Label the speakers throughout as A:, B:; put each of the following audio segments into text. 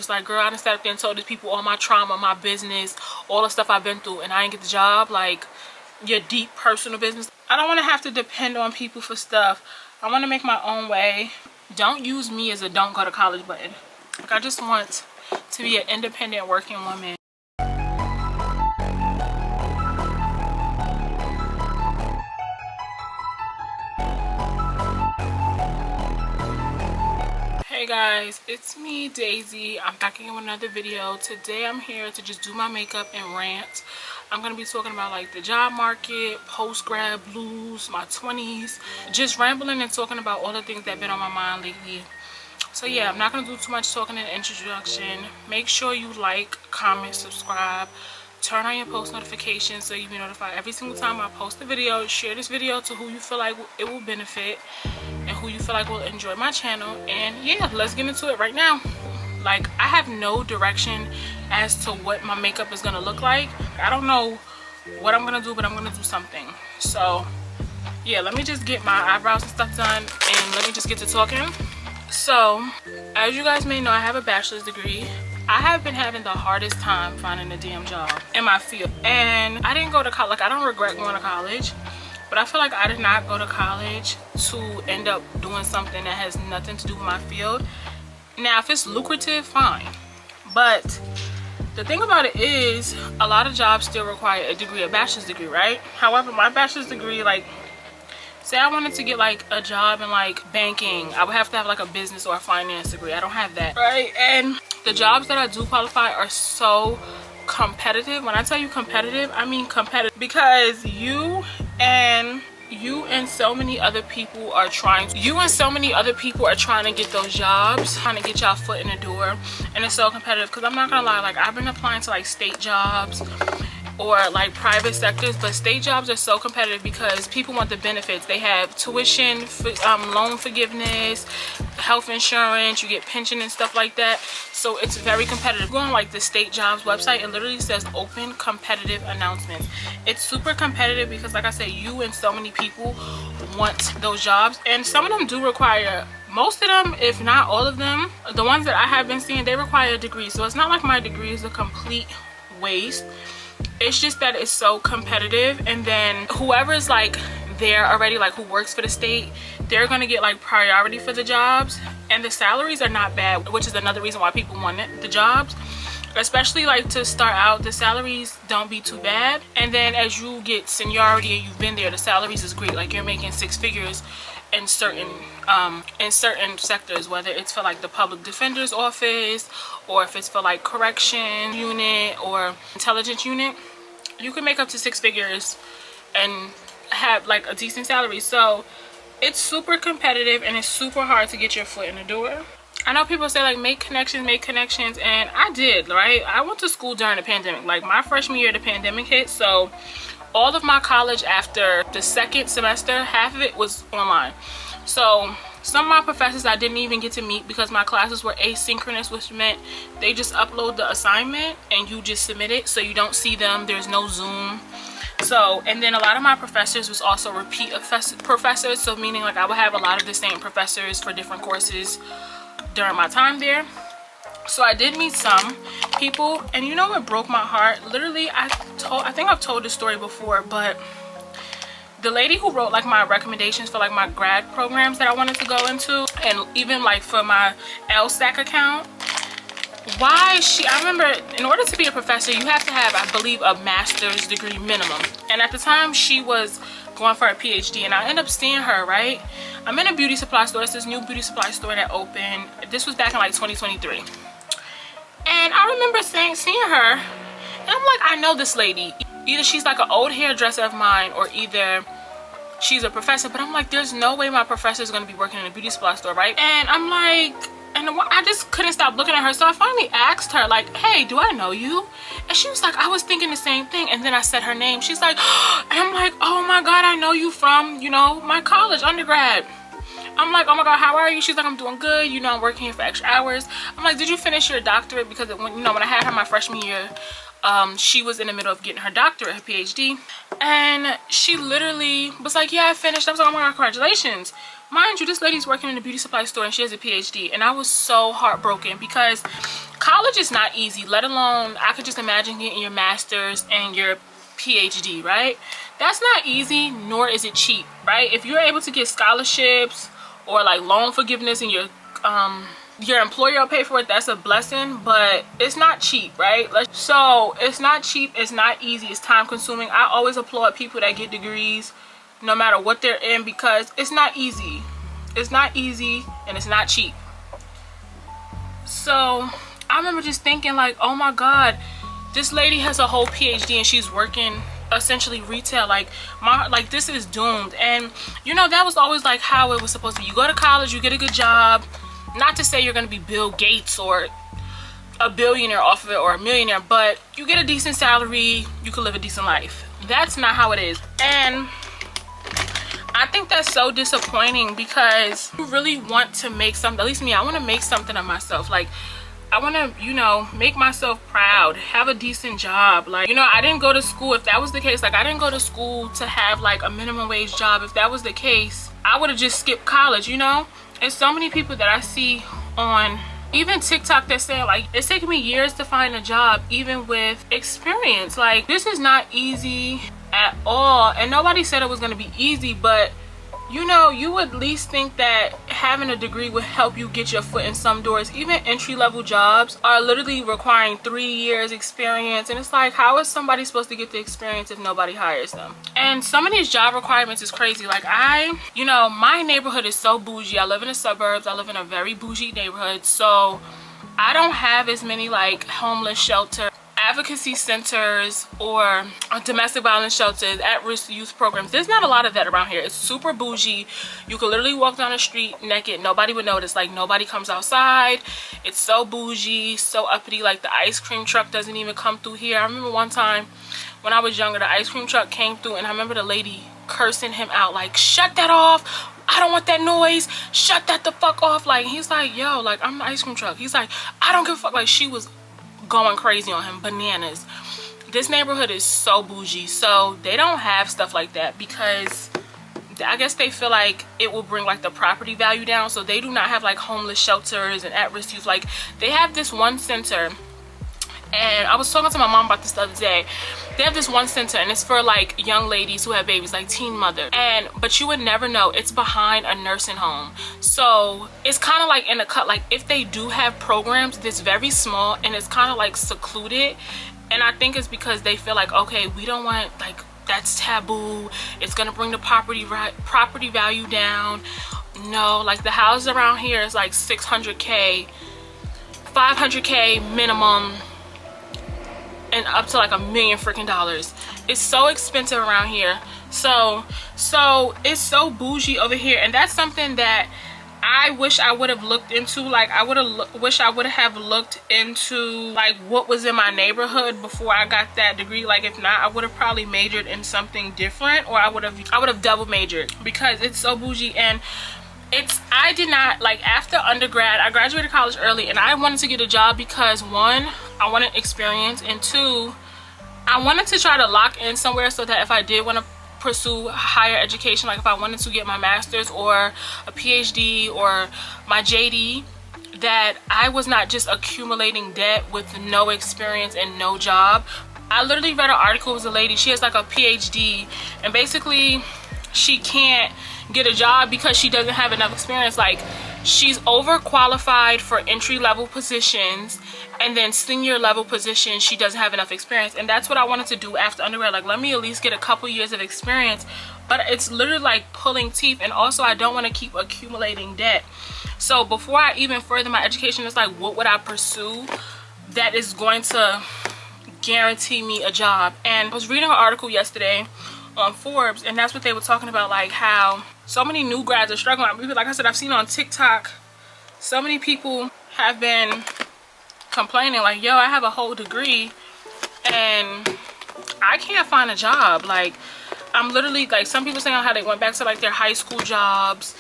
A: It's like, girl, I done sat up there and told these people all my trauma, my business, all the stuff I've been through, and I didn't get the job. Like, your deep personal business. I don't want to have to depend on people for stuff. I want to make my own way. Don't use me as a don't go to college button. Like, I just want to be an independent working woman. Hey guys, it's me, Daisy. I'm back again with another video. Today I'm here to just do my makeup and rant. I'm gonna be talking about like the job market, post-grad blues, my 20s, just rambling and talking about all the things that have been on my mind lately. So yeah, I'm not gonna do too much talking in the introduction. Make sure you like, comment, subscribe, turn on your post notifications so you'll be notified every single time I post a video. Share this video to who you feel like it will benefit and who you feel like will enjoy my channel. And yeah, let's get into it right now. Like, I have no direction as to what my makeup is gonna look like. I don't know what I'm gonna do, but I'm gonna do something. So yeah, let me just get my eyebrows and stuff done and let me just get to talking. So as you guys may know, I have a bachelor's degree. I have been having the hardest time finding a damn job in my field, and I didn't go to college. Like, I don't regret going to college, but I feel like I did not go to college to end up doing something that has nothing to do with my field. Now, if it's lucrative, fine. But the thing about it is, a lot of jobs still require a degree, a bachelor's degree, right? However, my bachelor's degree, like, say I wanted to get like a job in like banking, I would have to have like a business or a finance degree. I don't have that, right? And the jobs that I do qualify are so competitive. When I tell you competitive, I mean competitive, because you and so many other people are trying to get those jobs, trying to get y'all foot in the door, and it's so competitive. Because I'm not gonna lie, like, I've been applying to like state jobs or like private sectors, but state jobs are so competitive because people want the benefits. They have tuition, loan forgiveness, health insurance, you get pension and stuff like that. So it's very competitive. Go on like the state jobs website, it literally says open competitive announcements. It's super competitive because, like I said, you and so many people want those jobs, and some of them do require, most of them, if not all of them, the ones that I have been seeing, they require a degree. So it's not like my degree is a complete waste. It's just that it's so competitive, and then whoever's like there already, like who works for the state, they're gonna get like priority for the jobs, and the salaries are not bad, which is another reason why people want the jobs. Especially like to start out, the salaries don't be too bad, and then as you get seniority and you've been there, the salaries is great. Like, you're making six figures in certain sectors, whether it's for like the public defender's office, or if it's for like correction unit or intelligence unit, you can make up to six figures and have like a decent salary. So it's super competitive, and it's super hard to get your foot in the door. I know people say like make connections, and I did, right? I went to school during the pandemic. Like, my freshman year, the pandemic hit, so all of my college after the second semester, half of it was online. So some of my professors I didn't even get to meet because my classes were asynchronous, which meant they just upload the assignment and you just submit it, so you don't see them. There's no Zoom. So, and then a lot of my professors was also repeat professors, so meaning like I would have a lot of the same professors for different courses during my time there. So I did meet some people, and you know what broke my heart? Literally, I think I've told this story before, but the lady who wrote like my recommendations for like my grad programs that I wanted to go into, and even like for my LSAC account, I remember, in order to be a professor, you have to have, I believe, a master's degree minimum. And at the time, she was going for a PhD, and I ended up seeing her, right? I'm in a beauty supply store. It's this new beauty supply store that opened. This was back in like 2023. And I remember seeing her, and I'm like, I know this lady. Either she's like an old hairdresser of mine, or either she's a professor. But I'm like, there's no way my professor is going to be working in a beauty supply store, right? And I'm like, and I just couldn't stop looking at her. So I finally asked her, like, hey, do I know you? And she was like, I was thinking the same thing. And then I said her name. She's like, and I'm like, oh my God, I know you from, you know, my college, undergrad. I'm like, oh my God, how are you? She's like, I'm doing good. You know, I'm working here for extra hours. I'm like, did you finish your doctorate? Because when, you know, when I had her my freshman year, she was in the middle of getting her doctorate, her PhD. And she literally was like, yeah, I finished. I was like, oh my God, congratulations. Mind you, this lady's working in a beauty supply store and she has a PhD, and I was so heartbroken because college is not easy, let alone I could just imagine getting your master's and your PhD, right? That's not easy, nor is it cheap, right? If you're able to get scholarships or like loan forgiveness and your employer will pay for it, that's a blessing, but it's not cheap, right? So it's not cheap, it's not easy, it's time consuming. I always applaud people that get degrees no matter what they're in, because it's not easy. It's not easy and it's not cheap. So I remember just thinking like, oh my God, this lady has a whole PhD and she's working essentially retail. Like this is doomed. And you know, that was always like how it was supposed to be. You go to college, you get a good job. Not to say you're gonna be Bill Gates or a billionaire off of it or a millionaire, but you get a decent salary, you can live a decent life. That's not how it is. And I think that's so disappointing, because you really want to make something, at least me, I want to make something of myself. Like, I want to, you know, make myself proud, have a decent job. Like, you know, I didn't go to school. If that was the case, like, I didn't go to school to have like a minimum wage job. If that was the case, I would have just skipped college, you know? And so many people that I see on even TikTok, they're saying like, it's taken me years to find a job, even with experience. Like, this is not easy at all, and nobody said it was going to be easy, but you know, you would at least think that having a degree would help you get your foot in some doors. Even entry-level jobs are literally requiring 3 years experience, and it's like, how is somebody supposed to get the experience if nobody hires them? And some of these job requirements is crazy. Like, you know, my neighborhood is so bougie. I live in the suburbs. I live in a very bougie neighborhood, so I don't have as many like homeless shelter advocacy centers or domestic violence shelters, at-risk youth programs. There's not a lot of that around here. It's super bougie. You could literally walk down the street naked, nobody would notice. Like, nobody comes outside. It's so bougie, so uppity. Like, the ice cream truck doesn't even come through here. I remember one time when I was younger, the ice cream truck came through, and I remember the lady cursing him out, like, shut that off, I don't want that noise, shut that the fuck off. Like, he's like, yo, like, I'm the ice cream truck. He's like, I don't give a fuck. Like, she was going crazy on him, bananas. This neighborhood is so bougie, so they don't have stuff like that, because I guess they feel like it will bring like the property value down. So they do not have like homeless shelters and at-risk youth. Like, they have this one center, and I was talking to my mom about this the other day. They have this one center, and it's for like young ladies who have babies, like teen mother. But you would never know, it's behind a nursing home. So it's kind of like in a cut. Like, if they do have programs, it's very small and it's kind of like secluded. And I think it's because they feel like, okay, we don't want, like, that's taboo. It's gonna bring the property value down. No, like, the houses around here is like 600K, 500K minimum, and up to like $1 million freaking dollars. It's so expensive around here. So it's so bougie over here, and that's something that I wish I would have looked into. Like, I wish I would have looked into like what was in my neighborhood before I got that degree. Like, if not, I would have probably majored in something different, or I would have double majored, because it's so bougie. And I did not, like, after undergrad, I graduated college early, and I wanted to get a job because, one, I wanted experience, and two, I wanted to try to lock in somewhere so that if I did want to pursue higher education, like if I wanted to get my master's or a PhD or my JD, that I was not just accumulating debt with no experience and no job. I literally read an article. It was a lady, she has like a PhD, and basically she can't get a job because she doesn't have enough experience. Like, she's overqualified for entry-level positions, and then senior level positions she doesn't have enough experience. And that's what I wanted to do after undergrad. Like, let me at least get a couple years of experience. But it's literally like pulling teeth, and also I don't want to keep accumulating debt. So before I even further my education, it's like, what would I pursue that is going to guarantee me a job? And I was reading an article yesterday on Forbes, and that's what they were talking about, like how so many new grads are struggling. Like I said, I've seen on TikTok, so many people have been complaining like, yo, I have a whole degree and I can't find a job. Like, I'm literally, like, some people saying how they went back to like their high school jobs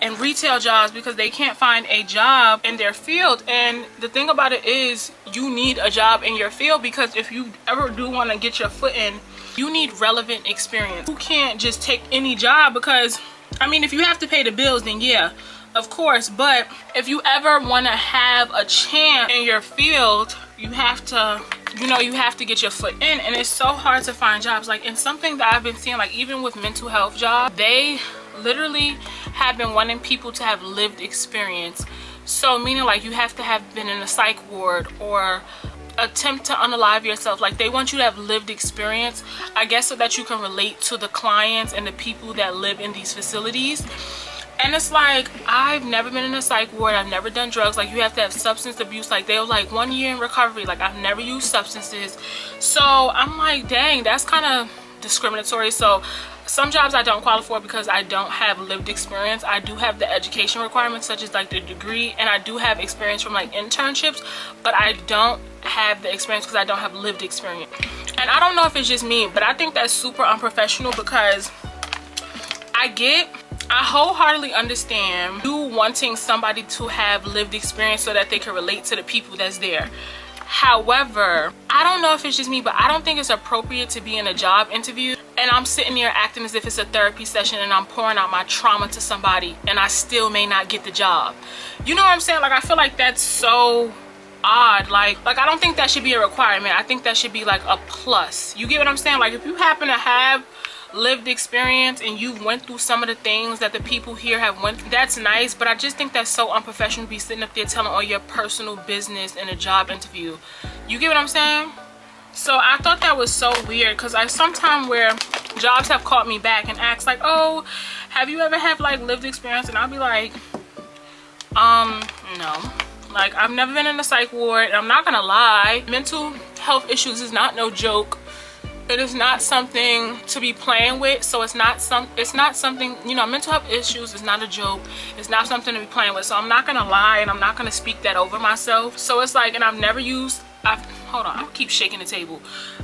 A: and retail jobs because they can't find a job in their field. And the thing about it is, you need a job in your field, because if you ever do want to get your foot in, you need relevant experience. You can't just take any job, because I mean, if you have to pay the bills, then yeah, of course. But if you ever want to have a chance in your field, you have to, you know, you have to get your foot in. And it's so hard to find jobs. Like, and something that I've been seeing, like even with mental health jobs, they literally have been wanting people to have lived experience. So meaning like you have to have been in a psych ward or attempt to unalive yourself. Like, they want you to have lived experience, I guess, so that you can relate to the clients and the people that live in these facilities. And it's like, I've never been in a psych ward, I've never done drugs. Like, you have to have substance abuse. Like, they were like 1 year in recovery. Like, I've never used substances. So I'm like, dang, that's kind of discriminatory. So some jobs I don't qualify for because I don't have lived experience. I do have the education requirements, such as like the degree, and I do have experience from like internships, but I don't have the experience because I don't have lived experience. And I don't know if it's just me, but I think that's super unprofessional, because I wholeheartedly understand you wanting somebody to have lived experience so that they can relate to the people that's there. However, I don't know if it's just me, but I don't think it's appropriate to be in a job interview and I'm sitting there acting as if it's a therapy session and I'm pouring out my trauma to somebody and I still may not get the job. You know what I'm saying? Like, I feel like that's so odd. Like I don't think that should be a requirement. I think that should be like a plus. You get what I'm saying? Like, if you happen to have lived experience and you went through some of the things that the people here have went through, that's nice, but I just think that's so unprofessional to be sitting up there telling all your personal business in a job interview. You get what I'm saying? So I thought that was so weird, because I sometimes where jobs have called me back and asked like, oh, have you ever had like lived experience? And I'll be like, no. Like, I've never been in a psych ward. I'm not gonna lie, mental health issues is not no joke. It is not something to be playing with. So it's not something, you know, mental health issues is not a joke. It's not something to be playing with. So I'm not gonna lie and I'm not gonna speak that over myself. So it's like, and I've never used, hold on, I keep shaking the table.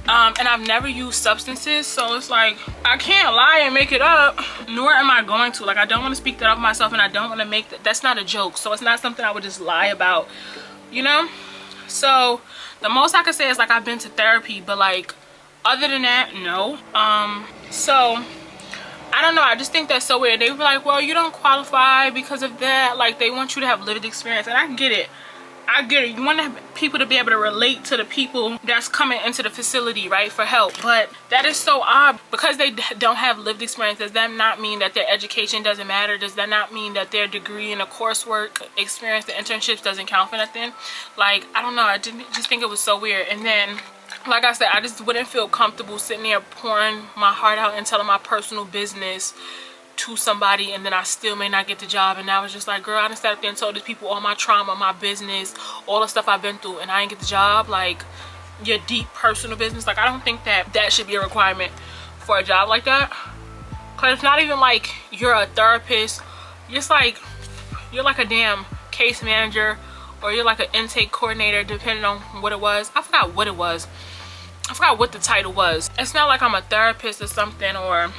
A: And I've never used substances. So it's like, I can't lie and make it up, nor am I going to. Like, I don't want to speak that over myself, and I don't want to make that, that's not a joke. So it's not something I would just lie about, you know? So the most I could say is like, I've been to therapy, but like, other than that, no. So I don't know, I just think that's so weird. They were like, well, you don't qualify because of that. Like, they want you to have lived experience, and I get it. I get it. You want people to be able to relate to the people that's coming into the facility, right, for help. But that is so odd. Because they don't have lived experience, does that not mean that their education doesn't matter? Does that not mean that their degree in the coursework experience, the internships, doesn't count for nothing? Like, I don't know, I just think it was so weird. And then, like I said, I just wouldn't feel comfortable sitting there pouring my heart out and telling my personal business to somebody, and then I still may not get the job. And I was just like, girl, I done sat up there and told these people all my trauma, my business, all the stuff I've been through, and I ain't get the job. Like, your deep personal business, like, I don't think that that should be a requirement for a job like that. Because it's not even like you're a therapist. It's like you're like a damn case manager, or you're like an intake coordinator, depending on what it was. I forgot what it was. I forgot what the title was. It's not like I'm a therapist or something, or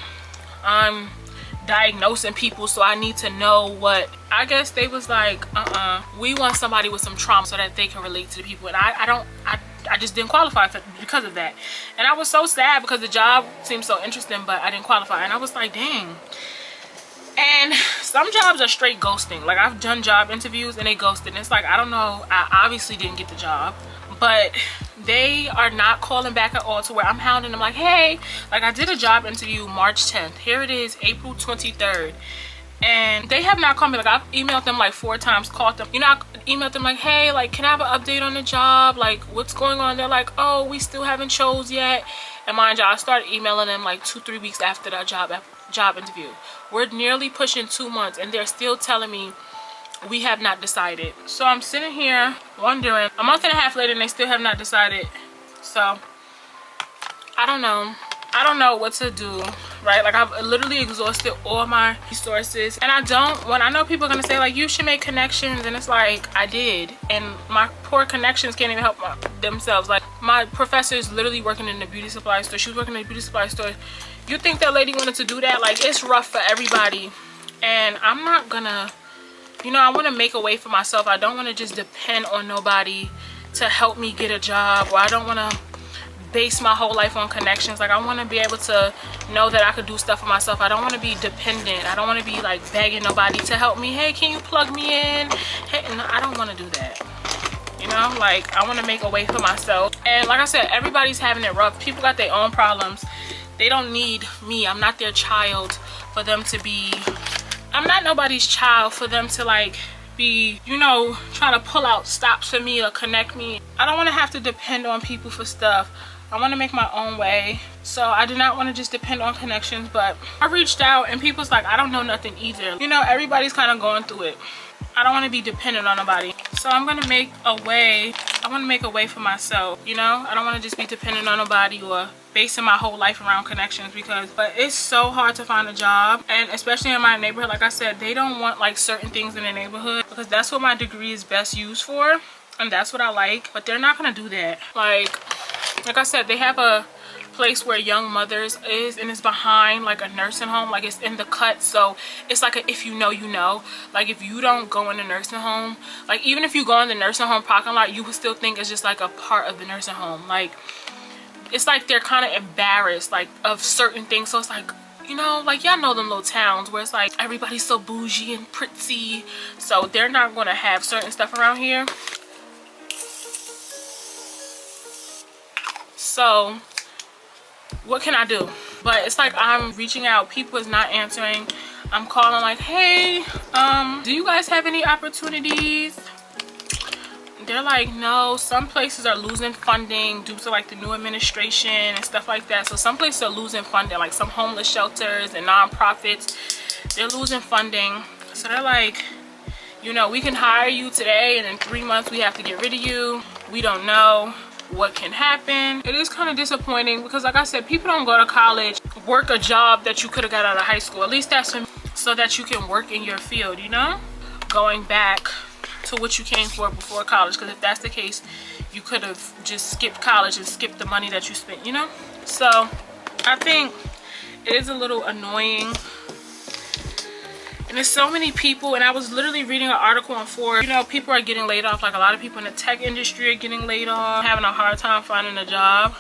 A: I'm diagnosing people, so I need to know what. I guess they was like, we want somebody with some trauma so that they can relate to the people. And I just didn't qualify because of that. And I was so sad, because the job seemed so interesting, but I didn't qualify. And I was like, dang. And some jobs are straight ghosting. Like, I've done job interviews and they ghosted. And it's like, I don't know, I obviously didn't get the job, but they are not calling back at all, to where I'm hounding them like, hey, like, I did a job interview March 10th. Here it is, April 23rd. And they have not called me. Like, I've emailed them like 4 times, called them. You know, I emailed them like, hey, like, can I have an update on the job? Like, what's going on? They're like, oh, we still haven't chose yet. And mind you, I started emailing them like 2-3 weeks after that job interview. We're nearly pushing 2 months and they're still telling me we have not decided. So I'm sitting here wondering, a month and a half later, and they still have not decided. So I don't know what to do, right? Like, I've literally exhausted all my resources, and I know people are gonna say like, you should make connections, and it's like, I did, and my poor connections can't even help themselves. Like, my professor is literally working in the beauty supply store. She was working in the beauty supply store. You think that lady wanted to do that? Like, it's rough for everybody, and I'm not gonna, you know, I want to make a way for myself. I don't want to just depend on nobody to help me get a job, or I don't want to base my whole life on connections. Like I want to be able to know that I could do stuff for myself. I don't want to be dependent. I don't want to be like begging nobody to help me. Hey, can you plug me in? Hey, no, I don't want to do that. You know, like I want to make a way for myself. And like I said, everybody's having it rough. People got their own problems. They don't need me. I'm not their child for them to be, I'm not nobody's child for them to like be, you know, trying to pull out stops for me or connect me. I don't want to have to depend on people for stuff. I want to make my own way. So I do not want to just depend on connections. But I reached out and people's like, I don't know nothing either. You know, everybody's kind of going through it. I don't want to be dependent on nobody. So I'm going to make a way. I want to make a way for myself, you know? I don't want to just be dependent on nobody or basing my whole life around connections, but it's so hard to find a job. And especially in my neighborhood, like I said, they don't want like certain things in the neighborhood because that's what my degree is best used for. And that's what I like. But they're not going to do that. Like I said, they have a place where Young Mothers is, and it's behind like a nursing home. Like it's in the cut, so it's like a, if you know, you know. Like if you don't go in the nursing home, like even if you go in the nursing home parking lot, you would still think it's just like a part of the nursing home. Like it's like they're kind of embarrassed like of certain things. So it's like, you know, like y'all know them little towns where it's like everybody's so bougie and pretty, so they're not going to have certain stuff around here. So what can I do? But it's like I'm reaching out, people is not answering. I'm calling like, hey, do you guys have any opportunities? They're like, no. Some places are losing funding due to like the new administration and stuff like that. So some places are losing funding, like some homeless shelters and nonprofits, they're losing funding. So they're like, you know, we can hire you today and in 3 months we have to get rid of you. We don't know what can happen. It is kind of disappointing because like I said, people don't go to college, work a job that you could have got out of high school. At least that's so that you can work in your field, you know, going back to what you came for before college. Because if that's the case, you could have just skipped college and skipped the money that you spent, you know. So I think it is a little annoying. And there's so many people, and I was literally reading an article on Forbes. You know, people are getting laid off. Like a lot of people in the tech industry are getting laid off, having a hard time finding a job.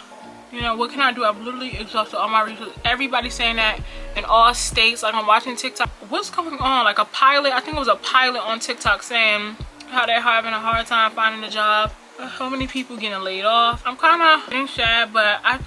A: You know, what can I do? I've literally exhausted all my resources. Everybody's saying that in all states. Like I'm watching TikTok. What's going on? Like a pilot, I think it was a pilot on TikTok saying how they're having a hard time finding a job. So many people getting laid off. I'm kind of getting sad, but I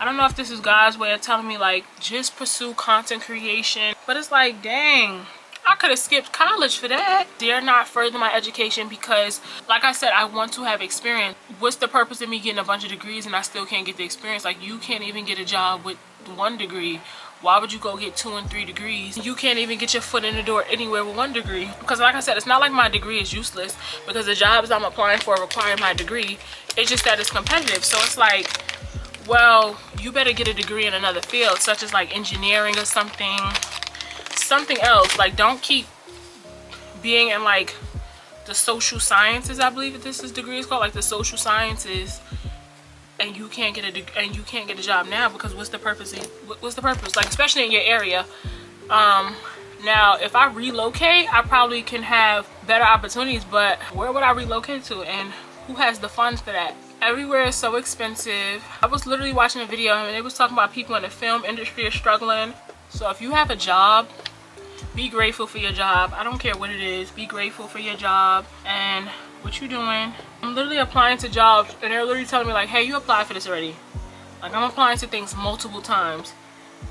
A: don't know if this is God's way of telling me like just pursue content creation. But it's like, dang, I could have skipped college for that. They're not furthering my education because, like I said, I want to have experience. What's the purpose of me getting a bunch of degrees and I still can't get the experience? Like you can't even get a job with 1 degree. Why would you go get 2 and 3 degrees? You can't even get your foot in the door anywhere with 1 degree. Because like I said, it's not like my degree is useless because the jobs I'm applying for require my degree. It's just that it's competitive. So it's like, well, you better get a degree in another field, such as like engineering or something else. Like don't keep being in like the social sciences, I believe that this degree is called, like the social sciences, and you can't get a job now because what's the purpose? Like especially in your area. Now if I relocate, I probably can have better opportunities, but where would I relocate to and who has the funds for that? Everywhere is so expensive. I was literally watching a video and it was talking about people in the film industry are struggling. So if you have a job, be grateful for your job. I don't care what it is. Be grateful for your job and what you're doing. I'm literally applying to jobs and they're literally telling me like, hey, you applied for this already. Like I'm applying to things multiple times.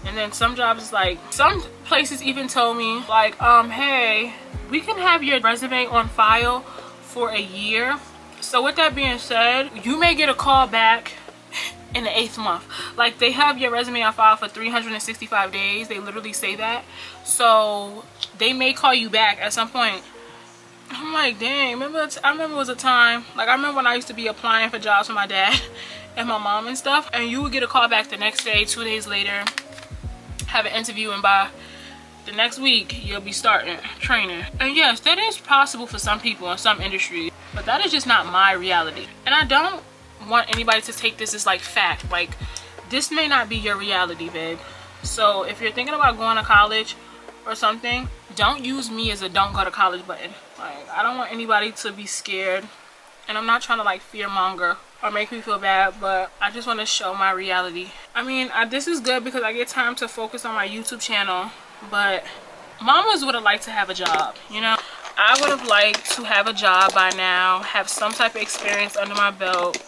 A: And then some jobs is like, some places even told me like, hey, we can have your resume on file for a year. So with that being said, you may get a call back in the 8th month. Like they have your resume on file for 365 days. They literally say that. So they may call you back at some point. I'm like, dang, I remember it was a time, like I remember when I used to be applying for jobs for my dad and my mom and stuff, and you would get a call back the next day, 2 days later, have an interview, and by the next week you'll be starting training. And yes, that is possible for some people in some industries, but that is just not my reality. And I don't want anybody to take this as like fact. Like this may not be your reality, babe. So if you're thinking about going to college or something, don't use me as a don't go to college button. Like I don't want anybody to be scared, and I'm not trying to like fear monger or make me feel bad, but I just want to show my reality. I mean, this is good because I get time to focus on my YouTube channel, but mamas would have liked to have a job, you know? I would have liked to have a job by now, have some type of experience under my belt.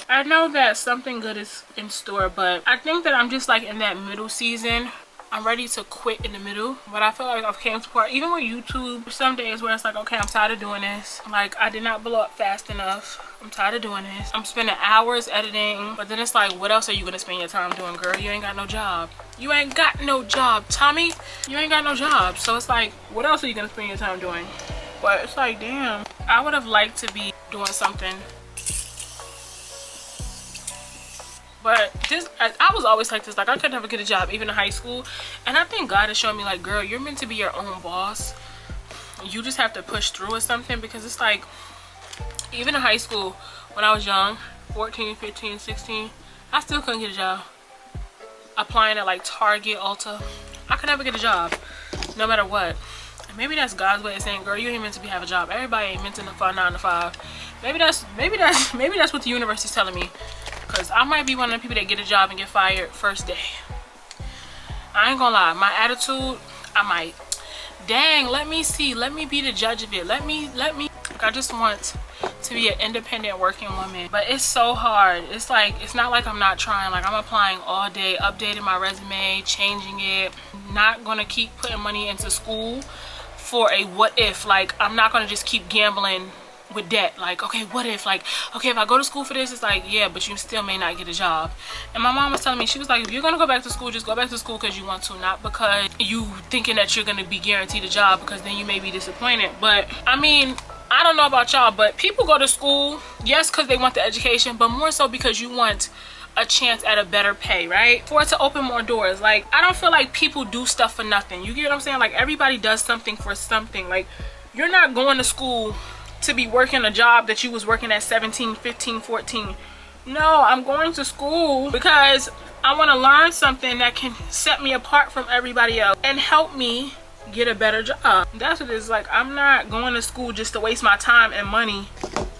A: I know that something good is in store, but I think that I'm just like in that middle season. I'm ready to quit in the middle, but I feel like I've came to part, even with YouTube, some days where it's like, okay, I'm tired of doing this. Like, I did not blow up fast enough. I'm tired of doing this. I'm spending hours editing, but then it's like, what else are you gonna spend your time doing, girl? You ain't got no job. You ain't got no job, Tommy. You ain't got no job. So it's like, what else are you gonna spend your time doing? But it's like, damn, I would have liked to be doing something. But this, I was always like this. Like, I could never get a job, even in high school. And I think God has shown me, like, girl, you're meant to be your own boss. You just have to push through with something, because it's like, even in high school, when I was young, 14, 15, 16, I still couldn't get a job. Applying at like Target, Ulta, I could never get a job, no matter what. And maybe that's God's way of saying, girl, you ain't meant to have a job. Everybody ain't meant to find 9 to 5. Maybe that's what the universe is telling me. Because I might be one of the people that get a job and get fired first day. I ain't gonna lie, my attitude, I might. Dang, let me see. Let me be the judge of it. Let me. Like, I just want to be an independent working woman. But it's so hard. It's like, it's not like I'm not trying. Like, I'm applying all day, updating my resume, changing it. Not gonna keep putting money into school for a what if. Like, I'm not gonna just keep gambling with debt. Like, okay, what if, like, okay, if I go to school for this, it's like, yeah, but you still may not get a job. And my mom was telling me, she was like, if you're gonna go back to school, just go back to school because you want to, not because you thinking that you're gonna be guaranteed a job, because then you may be disappointed. But I mean, I don't know about y'all, but people go to school, yes, because they want the education, but more so because you want a chance at a better pay, right? For it to open more doors. Like, I don't feel like people do stuff for nothing. You get what I'm saying? Like, everybody does something for something. Like, you're not going to school to be working a job that you was working at 17, 15, 14. No, I'm going to school because I want to learn something that can set me apart from everybody else and help me get a better job. That's what it's like. I'm not going to school just to waste my time and money.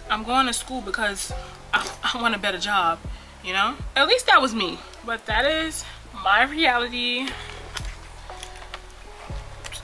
A: I'm going to school because I want a better job, you know? At least that was me. But that is my reality.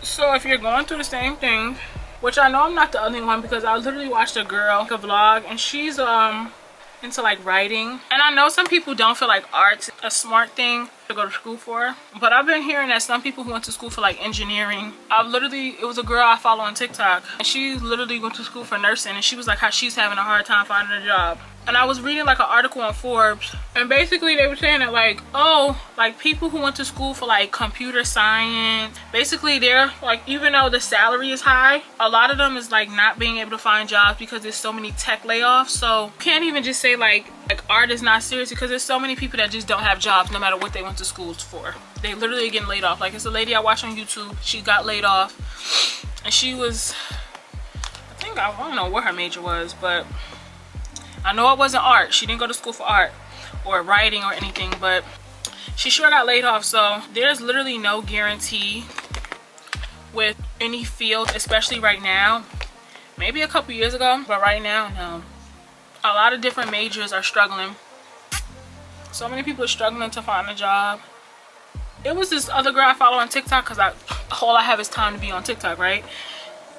A: So if you're going through the same thing, which I know I'm not the only one, because I literally watched a girl, a vlog, and she's into like writing. And I know some people don't feel like art's a smart thing to go to school for, but I've been hearing that some people who went to school for like engineering, it was a girl I follow on TikTok, and she literally went to school for nursing, and she was like how she's having a hard time finding a job. And I was reading like an article on Forbes, and basically they were saying that like, oh, like people who went to school for like computer science, basically they're like, even though the salary is high, a lot of them is like not being able to find jobs because there's so many tech layoffs. So you can't even just say like art is not serious, because there's so many people that just don't have jobs no matter what they went to schools for. They literally getting laid off. Like, it's a lady I watch on YouTube, she got laid off, and she was, I don't know what her major was, but I know it wasn't art. She didn't go to school for art or writing or anything, but she sure got laid off. So there's literally no guarantee with any field, especially right now. Maybe a couple years ago, but right now, no. A lot of different majors are struggling. So many people are struggling to find a job. It was this other girl I follow on TikTok, because all I have is time to be on TikTok, right?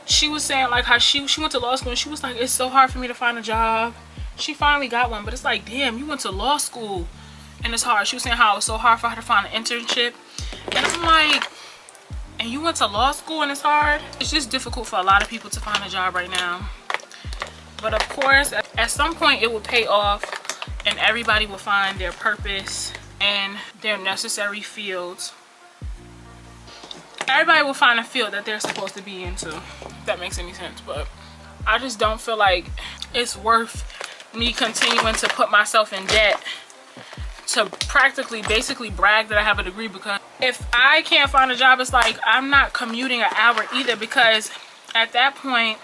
A: She was saying like how she went to law school, and she was like, it's so hard for me to find a job. She finally got one, but it's like, damn, you went to law school and it's hard. She was saying how it was so hard for her to find an internship. And I'm like, and you went to law school and it's hard? It's just difficult for a lot of people to find a job right now. But of course, at some point it will pay off, and everybody will find their purpose and their necessary fields. Everybody will find a field that they're supposed to be into, if that makes any sense. But I just don't feel like it's worth me continuing to put myself in debt to basically brag that I have a degree, because if I can't find a job, it's like I'm not commuting an hour either, because at that point,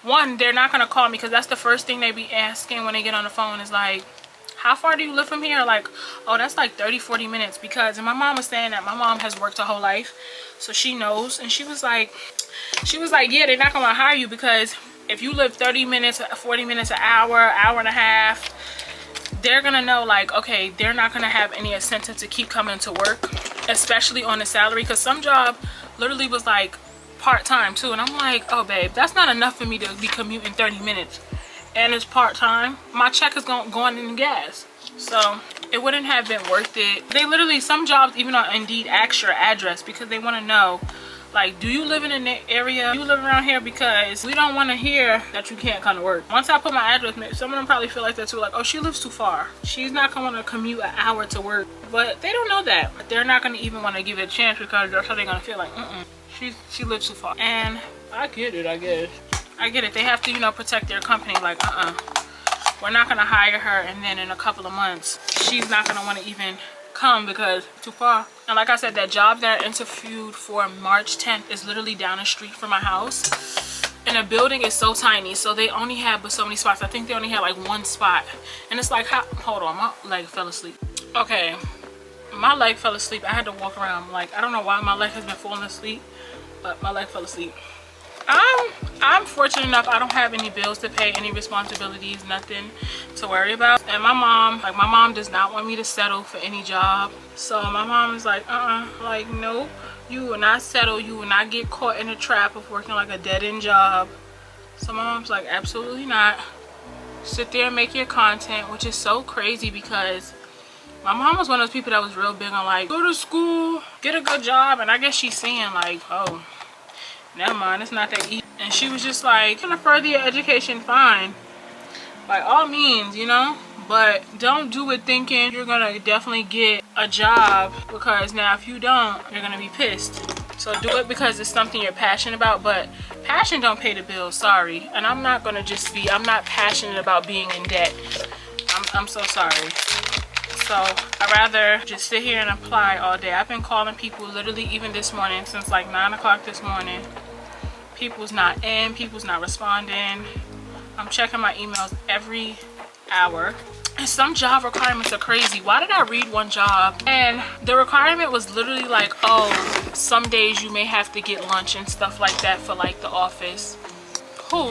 A: one, they're not going to call me, because that's the first thing they be asking when they get on the phone is like, how far do you live from here? Like, oh, that's like 30-40 minutes. Because, and my mom was saying that my mom has worked her whole life, so she knows. And she was like, yeah, they're not going to hire you, because if you live 30 minutes, 40 minutes, an hour and a half, they're gonna know like, okay, they're not gonna have any incentive to keep coming to work, especially on a salary, because some job literally was like part-time too, and I'm like, oh babe, that's not enough for me to be commuting 30 minutes and it's part-time. My check is going in gas, so it wouldn't have been worth it. They literally, some jobs even on Indeed ask your address because they want to know, like, do you live in an area, do you live around here, because we don't want to hear that you can't come to work. Once I put my address, some of them probably feel like that too, like, oh, she lives too far, she's not going to commute an hour to work. But they don't know that. They're not going to even want to give it a chance because that's how they're going to feel like, she lives too far. And I get it, I guess. I get it. They have to, you know, protect their company. Like, we're not going to hire her and then in a couple of months she's not going to want to even come because it's too far. And like I said, that job that I interviewed for March 10th is literally down the street from my house, and the building is so tiny, so they only have but so many spots. I think they only had like one spot, and it's like, hold on, my leg fell asleep. Okay, my leg fell asleep. I had to walk around, like, I don't know why my leg has been falling asleep, but my leg fell asleep. I'm fortunate enough, I don't have any bills to pay, any responsibilities, nothing to worry about. And my mom does not want me to settle for any job. So my mom is like, like, no, you will not settle, you will not get caught in a trap of working like a dead-end job. So my mom's like, absolutely not. Sit there and make your content, which is so crazy because my mom was one of those people that was real big on like, go to school, get a good job. And I guess she's saying like, oh, never mind, it's not that easy. And she was just like, gonna further your education, fine, by all means, you know, but don't do it thinking you're gonna definitely get a job, because now if you don't, you're gonna be pissed. So do it because it's something you're passionate about, but passion don't pay the bills, sorry. And I'm not gonna just be, I'm not passionate about being in debt. I'm so sorry. So I'd rather just sit here and apply all day. I've been calling people literally even this morning, since like 9 o'clock this morning. People's not in, people's not responding. I'm checking my emails every hour. And some job requirements are crazy. Why did I read one job and the requirement was literally like, oh, some days you may have to get lunch and stuff like that for like the office. Who?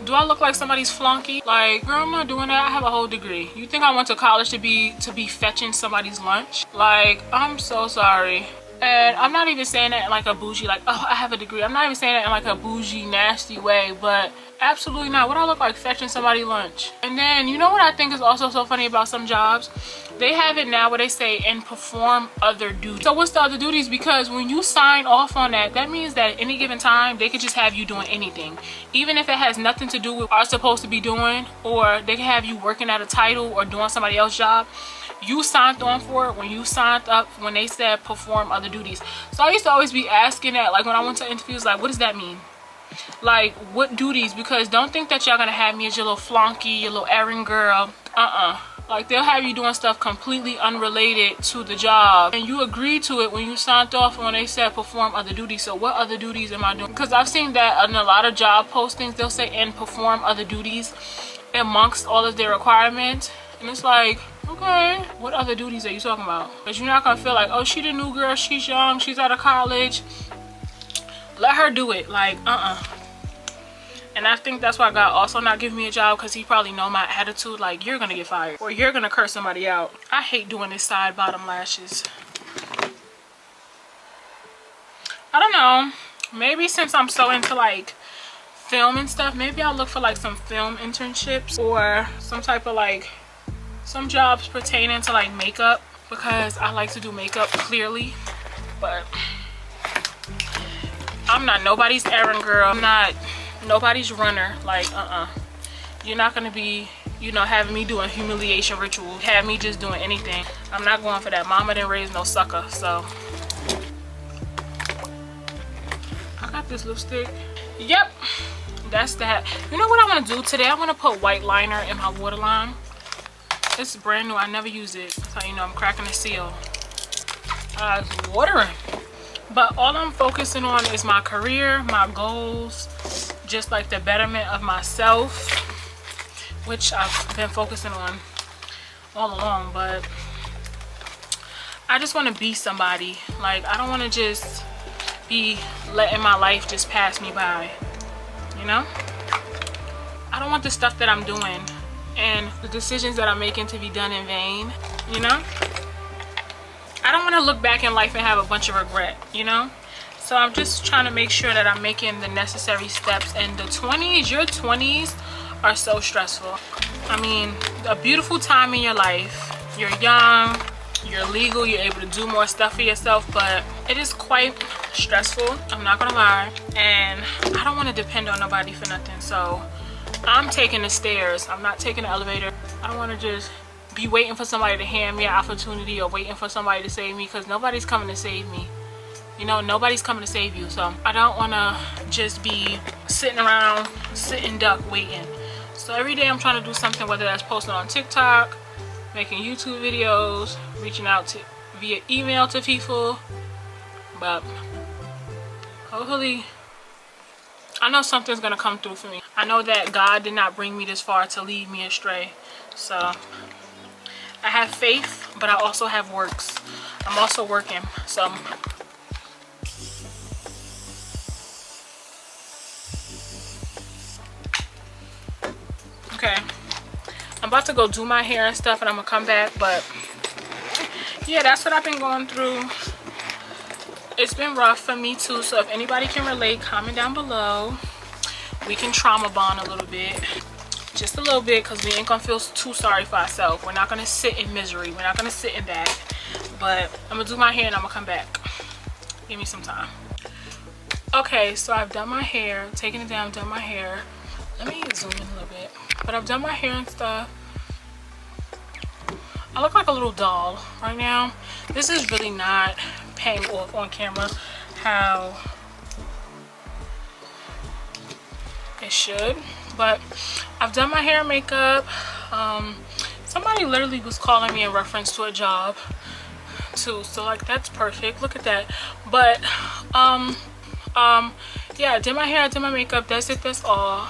A: Do I look like somebody's flunky? Like, girl, I'm not doing that. I have a whole degree. You think I went to college to be fetching somebody's lunch? Like, I'm so sorry. And I'm not even saying that in like a bougie, like, oh, I have a degree. I'm not even saying that in like a bougie, nasty way, but absolutely not. What I look like fetching somebody lunch? And then, you know what I think is also so funny about some jobs? They have it now where they say, and perform other duties. So what's the other duties? Because when you sign off on that, that means that at any given time, they could just have you doing anything. Even if it has nothing to do with what you're supposed to be doing, or they can have you working at a title or doing somebody else's job. You signed on for it when you signed up, when they said perform other duties. So I used to always be asking that, like when I went to interviews, like, what does that mean? Like, what duties? Because don't think that y'all gonna have me as your little flunky, your little errand girl. Like, they'll have you doing stuff completely unrelated to the job, and you agreed to it when you signed off when they said perform other duties. So what other duties am I doing? Because I've seen that in a lot of job postings, they'll say and perform other duties amongst all of their requirements, and it's like, okay, what other duties are you talking about? Because you're not gonna feel like, oh, she the new girl, she's young, she's out of college, let her do it. Like, and I think that's why God also not giving me a job, because he probably know my attitude, like, you're gonna get fired or you're gonna curse somebody out. I hate doing this side bottom lashes. I don't know, maybe since I'm so into like film and stuff, maybe I'll look for like some film internships or some type of like some jobs pertaining to like makeup, because I like to do makeup clearly. But I'm not nobody's errand girl, I'm not nobody's runner. Like, you're not gonna be, you know, having me doing humiliation rituals, have me just doing anything. I'm not going for that. Mama didn't raise no sucker. So I got this lipstick. Yep, that's that. You know what I want to do today? I want to put white liner in my waterline. It's brand new, I never use it. That's how you know I'm cracking the seal. It's watering. But all I'm focusing on is my career, my goals, just like the betterment of myself, which I've been focusing on all along. But I just want to be somebody. Like, I don't want to just be letting my life just pass me by, you know? I don't want the stuff that I'm doing and the decisions that I'm making to be done in vain, you know? I don't want to look back in life and have a bunch of regret, you know? So I'm just trying to make sure that I'm making the necessary steps. And the 20s, your 20s are so stressful. I mean, a beautiful time in your life. You're young, you're legal, you're able to do more stuff for yourself, but it is quite stressful, I'm not gonna lie. And I don't want to depend on nobody for nothing. So I'm taking the stairs, I'm not taking the elevator. I don't want to just be waiting for somebody to hand me an opportunity or waiting for somebody to save me, because nobody's coming to save me. You know, nobody's coming to save you. So I don't want to just be sitting around, sitting duck, waiting. So every day I'm trying to do something, whether that's posting on TikTok, making YouTube videos, reaching out to via email to people. But hopefully, I know something's gonna come through for me. I know that God did not bring me this far to lead me astray. So I have faith, but I also have works. I'm also working. So okay, I'm about to go do my hair and stuff, and I'm gonna come back. But yeah, that's what I've been going through. It's been rough for me too. So if anybody can relate, comment down below. We can trauma bond a little bit, just a little bit, because we ain't gonna feel too sorry for ourselves. We're not gonna sit in misery, we're not gonna sit in that. But I'm gonna do my hair and I'm gonna come back. Give me some time. Okay, so I've done my hair, taken it down, done my hair. Let me zoom in a little bit. But I've done my hair and stuff. I look like a little doll right now. This is really not paying off on camera how it should. But I've done my hair and makeup. Somebody literally was calling me in reference to a job too. So like, that's perfect. Look at that. But yeah, I did my hair, I did my makeup. That's it, that's all.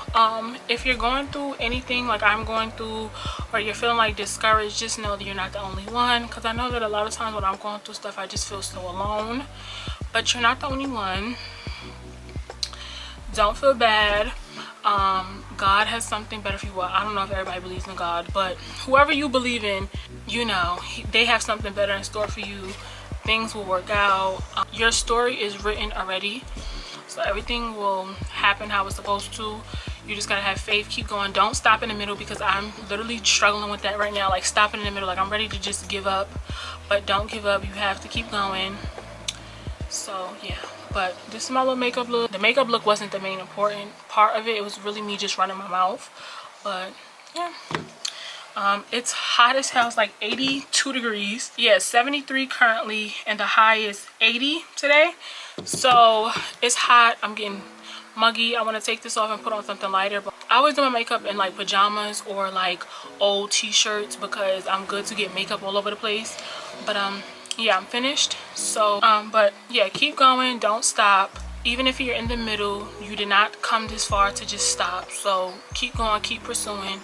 A: If you're going through anything like I'm going through, or you're feeling like discouraged, just know that you're not the only one. Because I know that a lot of times when I'm going through stuff, I just feel so alone. But you're not the only one. Don't feel bad. God has something better for you. Well, I don't know if everybody believes in God, but whoever you believe in, you know, they have something better in store for you. Things will work out. Your story is written already. So everything will happen how it's supposed to. You just gotta have faith, keep going. Don't stop in the middle, because I'm literally struggling with that right now. Like, stopping in the middle, like I'm ready to just give up. But don't give up, you have to keep going. So yeah, but this is my little makeup look. The makeup look wasn't the main important part of it. It was really me just running my mouth. But yeah, it's hot as hell. It's like 82 degrees. Yeah, 73 currently, and the high is 80 today. So it's hot. I'm getting muggy. I want to take this off and put on something lighter. But I always do my makeup in like pajamas or like old t-shirts, because I'm good to get makeup all over the place. But yeah, I'm finished. So but yeah, keep going, don't stop. Even if you're in the middle, you did not come this far to just stop. So keep going, keep pursuing.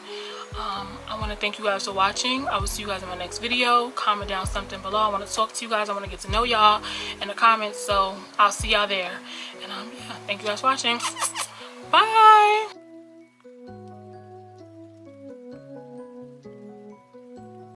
A: I want to thank you guys for watching. I will see you guys in my next video. Comment down something below. I want to talk to you guys. I want to get to know y'all in the comments. So I'll see y'all there. And yeah, thank you guys for watching. Bye.